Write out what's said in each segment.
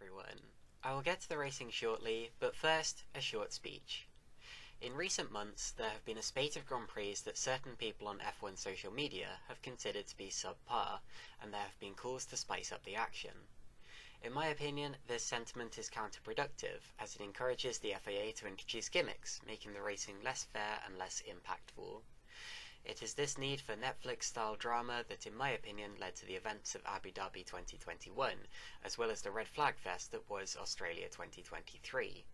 everyone. I will get to the racing shortly, but first, a short speech. In recent months, there have been a spate of Grand Prix that certain people on F1 social media have considered to be subpar, and there have been calls to spice up the action. In my opinion, this sentiment is counterproductive, as it encourages the FIA to introduce gimmicks, making the racing less fair and less impactful. It is this need for Netflix-style drama that, in my opinion, led to the events of Abu Dhabi 2021, as well as the Red Flag Fest that was Australia 2023.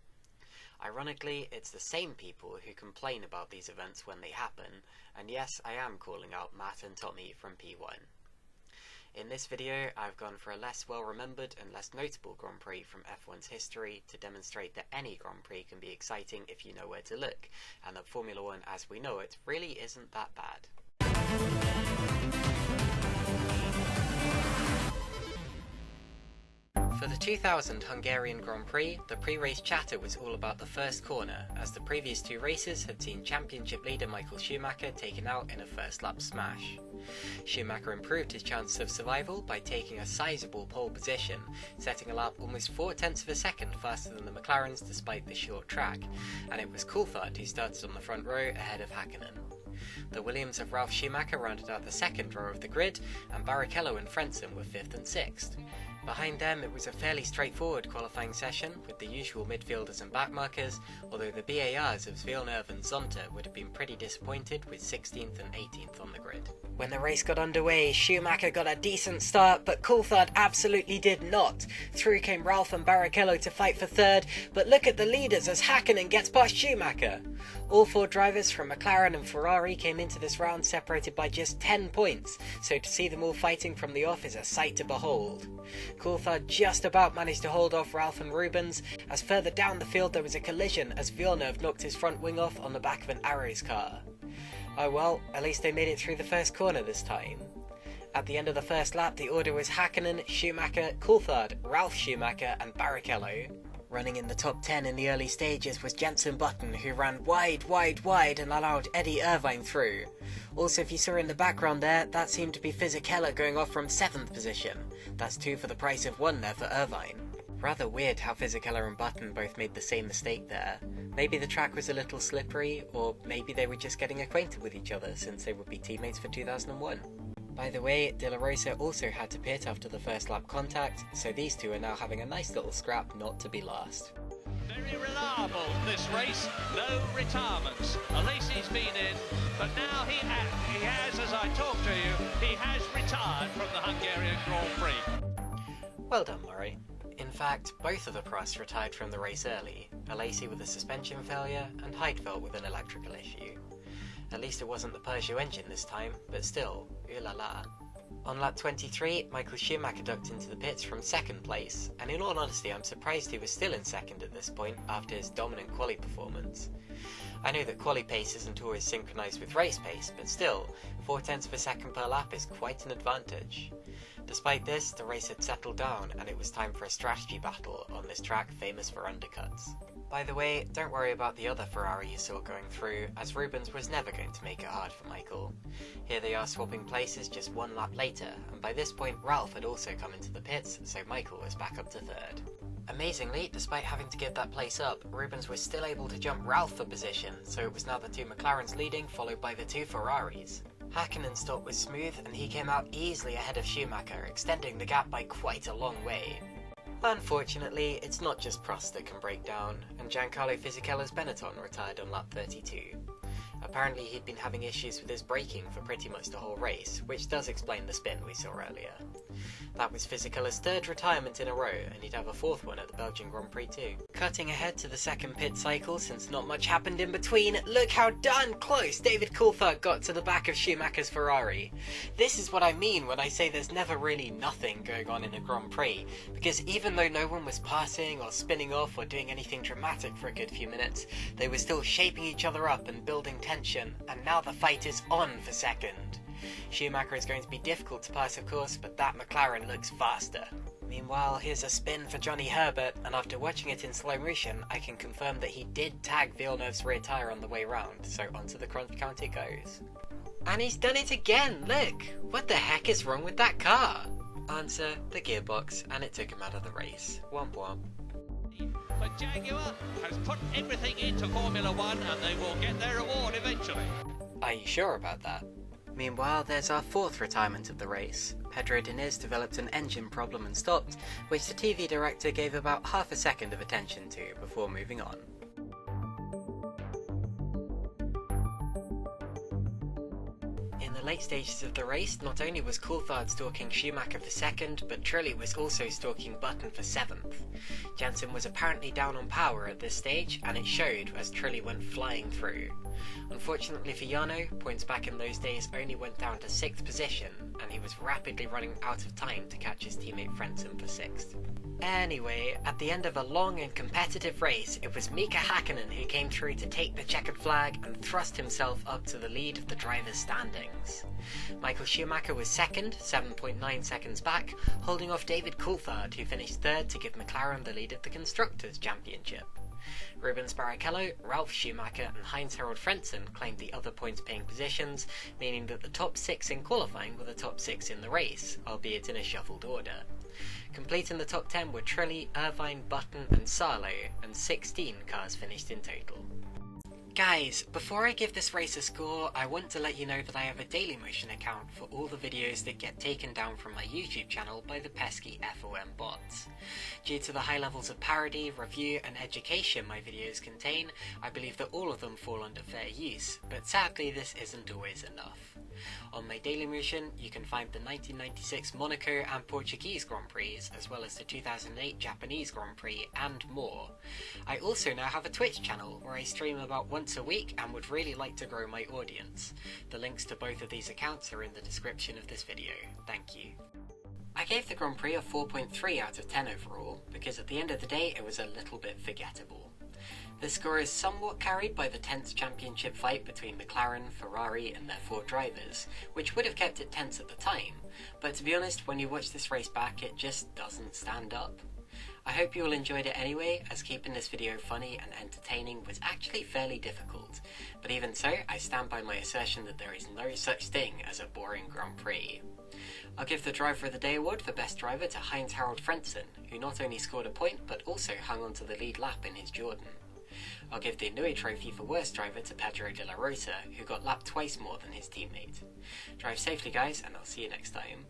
Ironically, it's the same people who complain about these events when they happen, and yes, I am calling out Matt and Tommy from P1. In this video, I've gone for a less well-remembered and less notable Grand Prix from F1's history to demonstrate that any Grand Prix can be exciting if you know where to look, and that Formula 1 as we know it really isn't that bad. For the 2000 Hungarian Grand Prix, the pre-race chatter was all about the first corner, as the previous two races had seen championship leader Michael Schumacher taken out in a first-lap smash. Schumacher improved his chances of survival by taking a sizable pole position, setting a lap almost 0.4 of a second faster than the McLarens despite the short track, and it was Coulthard who started on the front row ahead of Häkkinen. The Williams of Ralf Schumacher rounded out the second row of the grid, and Barrichello and Frentzen were 5th and 6th. Behind them, it was a fairly straightforward qualifying session with the usual midfielders and backmarkers, although the BARs of Villeneuve and Zonta would have been pretty disappointed with 16th and 18th on the grid. When the race got underway, Schumacher got a decent start, but Coulthard absolutely did not. Through came Ralf and Barrichello to fight for third, but look at the leaders as Häkkinen gets past Schumacher. All four drivers from McLaren and Ferrari came into this round separated by just 10 points, so to see them all fighting from the off is a sight to behold. Coulthard just about managed to hold off Ralf and Rubens, as further down the field there was a collision as Villeneuve knocked his front wing off on the back of an Arrows car. Oh well, at least they made it through the first corner this time. At the end of the first lap, the order was Häkkinen, Schumacher, Coulthard, Ralf Schumacher and Barrichello. Running in the top 10 in the early stages was Jenson Button, who ran wide and allowed Eddie Irvine through. Also, if you saw in the background there, that seemed to be Fisichella going off from 7th position. That's 2 for the price of 1 there for Irvine. Rather weird how Fisichella and Button both made the same mistake there. Maybe the track was a little slippery, or maybe they were just getting acquainted with each other since they would be teammates for 2001. By the way, De La Rosa also had to pit after the first lap contact, so these two are now having a nice little scrap not to be last. Very reliable this race, no retirements. Alesi's been in, but now he has, as I talk to you, he has retired from the Hungarian Grand Prix. Well done, Murray. In fact, both of the Pruss retired from the race early, Alesi with a suspension failure and Heidfeld with an electrical issue. At least it wasn't the Peugeot engine this time, but still, ooh la la. On lap 23, Michael Schumacher ducked into the pits from 2nd place, and in all honesty I'm surprised he was still in 2nd at this point after his dominant quali performance. I know that quali pace isn't always synchronised with race pace, but still, 0.4 of a second per lap is quite an advantage. Despite this, the race had settled down and it was time for a strategy battle on this track famous for undercuts. By the way, don't worry about the other Ferrari you saw going through, as Rubens was never going to make it hard for Michael. Here they are swapping places just 1 lap later, and by this point Ralf had also come into the pits, so Michael was back up to 3rd. Amazingly, despite having to give that place up, Rubens was still able to jump Ralf for position, so it was now the 2 McLarens leading, followed by the 2 Ferraris. Häkkinen's stop was smooth, and he came out easily ahead of Schumacher, extending the gap by quite a long way. Unfortunately, it's not just Prost that can break down, and Giancarlo Fisichella's Benetton retired on lap 32. Apparently he'd been having issues with his braking for pretty much the whole race, which does explain the spin we saw earlier. That was Fisichella's 3rd retirement in a row, and he'd have a 4th one at the Belgian Grand Prix too. Cutting ahead to the 2nd pit cycle, since not much happened in between, look how darn close David Coulthard got to the back of Schumacher's Ferrari. This is what I mean when I say there's never really nothing going on in a Grand Prix, because even though no one was passing or spinning off or doing anything dramatic for a good few minutes, they were still shaping each other up and building tension, and now the fight is on for 2nd. Schumacher is going to be difficult to pass of course, but that McLaren looks faster. Meanwhile, here's a spin for Johnny Herbert, and after watching it in slow motion, I can confirm that he did tag Villeneuve's rear tyre on the way round, so onto the crunch count it goes. And he's done it again, look! What the heck is wrong with that car? Answer, the gearbox, and it took him out of the race. Womp womp. But Jaguar has put everything into Formula One and they will get their reward eventually. Are you sure about that? Meanwhile, there's our fourth retirement of the race. Pedro Diniz developed an engine problem and stopped, which the TV director gave about half a second of attention to before moving on. In the late stages of the race, not only was Coulthard stalking Schumacher for second, but Trulli was also stalking Button for seventh. Jensen was apparently down on power at this stage, and it showed as Trulli went flying through. Unfortunately for Jarno, points back in those days only went down to 6th position, and he was rapidly running out of time to catch his teammate Frentzen for 6th. Anyway, at the end of a long and competitive race, it was Mika Hakkinen who came through to take the checkered flag and thrust himself up to the lead of the drivers' standings. Michael Schumacher was second, 7.9 seconds back, holding off David Coulthard, who finished third to give McLaren the lead of the Constructors' Championship. Rubens Barrichello, Ralf Schumacher and Heinz-Harald Frentzen claimed the other points-paying positions, meaning that the top 6 in qualifying were the top 6 in the race, albeit in a shuffled order. Completing the top 10 were Trulli, Irvine, Button and Salo, and 16 cars finished in total. Guys, before I give this race a score, I want to let you know that I have a Dailymotion account for all the videos that get taken down from my YouTube channel by the pesky FOM bots. Due to the high levels of parody, review and education my videos contain, I believe that all of them fall under fair use, but sadly this isn't always enough. On my Dailymotion, you can find the 1996 Monaco and Portuguese Grand Prix, as well as the 2008 Japanese Grand Prix and more. I also now have a Twitch channel where I stream about once a week and would really like to grow my audience. The links to both of these accounts are in the description of this video. Thank you. I gave the Grand Prix a 4.3 out of 10 overall, because at the end of the day it was a little bit forgettable. The score is somewhat carried by the tense championship fight between McLaren, Ferrari and their 4 drivers, which would have kept it tense at the time, but to be honest, when you watch this race back it just doesn't stand up. I hope you all enjoyed it anyway, as keeping this video funny and entertaining was actually fairly difficult, but even so, I stand by my assertion that there is no such thing as a boring Grand Prix. I'll give the Driver of the Day award for Best Driver to Heinz-Harald Frentzen, who not only scored a point but also hung on to the lead lap in his Jordan. I'll give the Nui Trophy for Worst Driver to Pedro de la Rosa, who got lapped twice more than his teammate. Drive safely guys, and I'll see you next time.